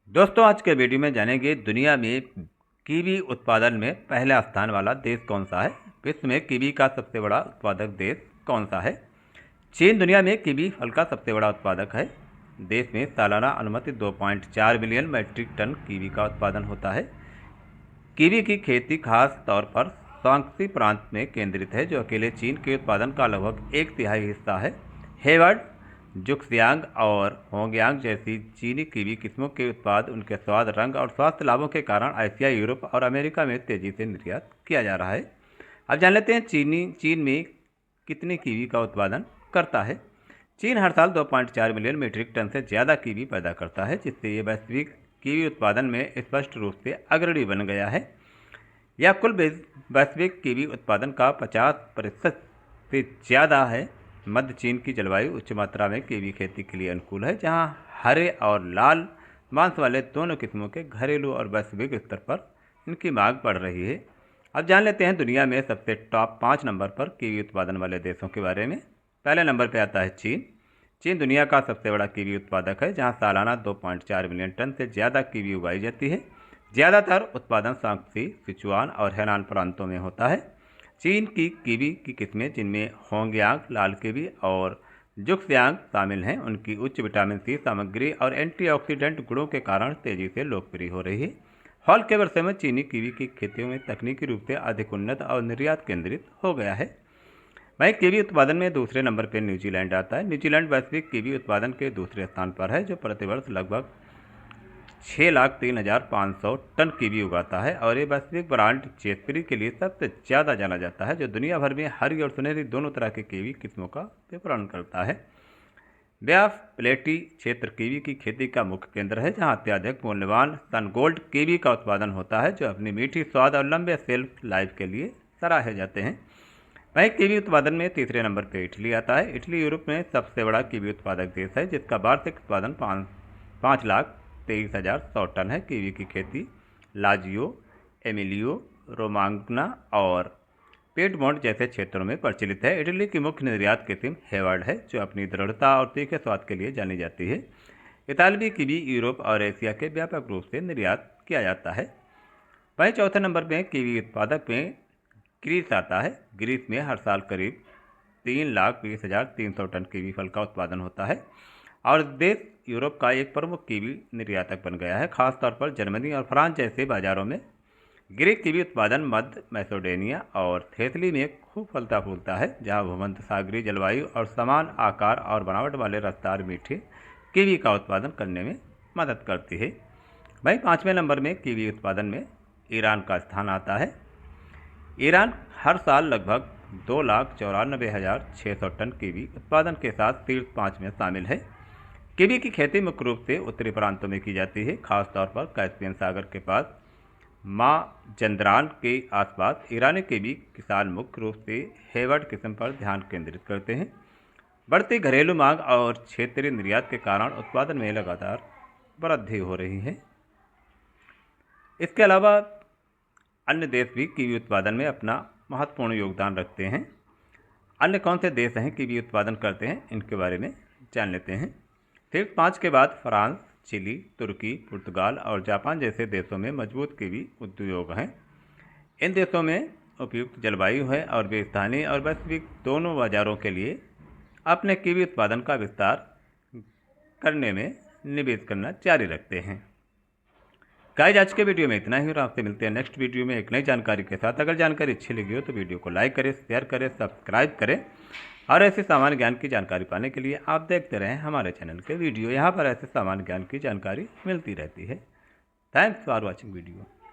दोस्तों, आज के वीडियो में जानेंगे दुनिया में कीवी उत्पादन में पहला स्थान वाला देश कौन सा है। विश्व में कीवी का सबसे बड़ा उत्पादक देश कौन सा है। चीन दुनिया में कीवी फल का सबसे बड़ा उत्पादक है। देश में सालाना अनुमानित 2.4 मिलियन मैट्रिक टन कीवी का उत्पादन होता है। कीवी की खेती खास तौर पर शांक्सी प्रांत में केंद्रित है, जो अकेले चीन के उत्पादन का लगभग 1/3 हिस्सा है। हेवर्ड, जुक्सियांग और होंगयांग जैसी चीनी कीवी किस्मों के उत्पाद उनके स्वाद, रंग और स्वास्थ्य लाभों के कारण एशिया, यूरोप और अमेरिका में तेजी से निर्यात किया जा रहा है। अब जान लेते हैं चीन में कितनी कीवी का उत्पादन करता है। चीन हर साल 2.4 मिलियन मीट्रिक टन से ज़्यादा कीवी पैदा करता है, जिससे ये वैश्विक कीवी उत्पादन में स्पष्ट रूप से अग्रणी बन गया है। यह कुल वैश्विक कीवी उत्पादन का 50% से ज़्यादा है। मध्य चीन की जलवायु उच्च मात्रा में कीवी खेती के लिए अनुकूल है, जहां हरे और लाल मांस वाले दोनों किस्मों के घरेलू और वैश्विक स्तर पर इनकी मांग बढ़ रही है। अब जान लेते हैं दुनिया में सबसे टॉप 5 नंबर पर कीवी उत्पादन वाले देशों के बारे में। पहले नंबर पर आता है चीन। चीन दुनिया का सबसे बड़ा कीवी उत्पादक है, जहाँ सालाना 2.4 मिलियन टन से ज़्यादा कीवी उगाई जाती है। ज़्यादातर उत्पादन शांक्सी, सिचुआन और हेनान प्रांतों में होता है। चीन की कीवी की किस्में, जिनमें होंगयांग, लाल कीवी और जुक्सियांग शामिल हैं, उनकी उच्च विटामिन सी सामग्री और एंटीऑक्सीडेंट गुणों के कारण तेजी से लोकप्रिय हो रही है। हाल के वर्षों में चीनी कीवी की खेतियों में तकनीकी रूप से अधिक उन्नत और निर्यात केंद्रित हो गया है। वहीं कीवी उत्पादन में दूसरे नंबर पर न्यूजीलैंड आता है। न्यूजीलैंड वैश्विक कीवी उत्पादन के दूसरे स्थान पर है, जो प्रतिवर्ष लगभग 6,03,500 टन कीवी उगाता है और ये वैश्विक ब्रांड जेसपेरी के लिए सबसे ज़्यादा जाना जाता है, जो दुनिया भर में हरी और सुनहरी दोनों तरह के कीवी किस्मों का विपणन करता है। ब्याफ प्लेटी क्षेत्र कीवी की खेती का मुख्य केंद्र है, जहां अत्यधिक मूल्यवान सन गोल्ड कीवी का उत्पादन होता है, जो अपनी मीठी स्वाद और लंबे शेल्फ लाइफ के लिए सराहे जाते हैं। वहीं कीवी उत्पादन में तीसरे नंबर पर इटली आता है। इटली यूरोप में सबसे बड़ा कीवी उत्पादक देश है, जिसका वार्षिक उत्पादन 5,23,100 टन है। कीवी की खेती लाजियो, एमिलियो रोमांगना और पेडमोंट जैसे क्षेत्रों में प्रचलित है। इटली की मुख्य निर्यात किस्म हेवर्ड है, जो अपनी दृढ़ता और तीखे स्वाद के लिए जानी जाती है। इतालवी कीवी यूरोप और एशिया के व्यापक रूप से निर्यात किया जाता है। वहीं चौथे नंबर पर कीवी उत्पादक में ग्रीस आता है। ग्रीस में हर साल करीब 3,20,300 टन कीवी फल का उत्पादन होता है और देश यूरोप का एक प्रमुख कीवी निर्यातक बन गया है, खासतौर पर जर्मनी और फ्रांस जैसे बाजारों में। ग्रीक कीवी उत्पादन मध्य मैसेडोनिया और थेसली में खूब फलता फूलता है, जहां भूमध्य सागरीय जलवायु और समान आकार और बनावट वाले रसदार मीठे कीवी का उत्पादन करने में मदद करती है। वहीं पाँचवें नंबर में कीवी उत्पादन में ईरान का स्थान आता है। ईरान हर साल लगभग 2,94,600 टन कीवी उत्पादन के साथ शीर्ष 5 में शामिल है। कीवी की खेती मुख्य रूप से उत्तरी प्रांतों में की जाती है, खासतौर पर कैस्पियन सागर के पास माजंदरान के आसपास। ईरानी कीवी किसान मुख्य रूप से हेवर्ड किस्म पर ध्यान केंद्रित करते हैं। बढ़ती घरेलू मांग और क्षेत्रीय निर्यात के कारण उत्पादन में लगातार वृद्धि हो रही है। इसके अलावा अन्य देश भी कीवी उत्पादन में अपना महत्वपूर्ण योगदान रखते हैं। अन्य कौन से देश हैं कीवी उत्पादन करते हैं, इनके बारे में जान लेते हैं। शीर्ष 5 के बाद फ्रांस, चिली, तुर्की, पुर्तगाल और जापान जैसे देशों में मजबूत कीवी उद्योग हैं। इन देशों में उपयुक्त जलवायु है और वे स्थानीय और वैश्विक दोनों बाजारों के लिए अपने कीवी उत्पादन का विस्तार करने में निवेश करना जारी रखते हैं। गाइस, आज के वीडियो में इतना ही और आपसे मिलते हैं नेक्स्ट वीडियो में एक नई जानकारी के साथ। अगर जानकारी अच्छी लगी हो तो वीडियो को लाइक करें, शेयर करें, सब्सक्राइब करें और ऐसे सामान्य ज्ञान की जानकारी पाने के लिए आप देखते रहें हमारे चैनल के वीडियो। यहाँ पर ऐसे सामान्य ज्ञान की जानकारी मिलती रहती है। Thanks for watching video.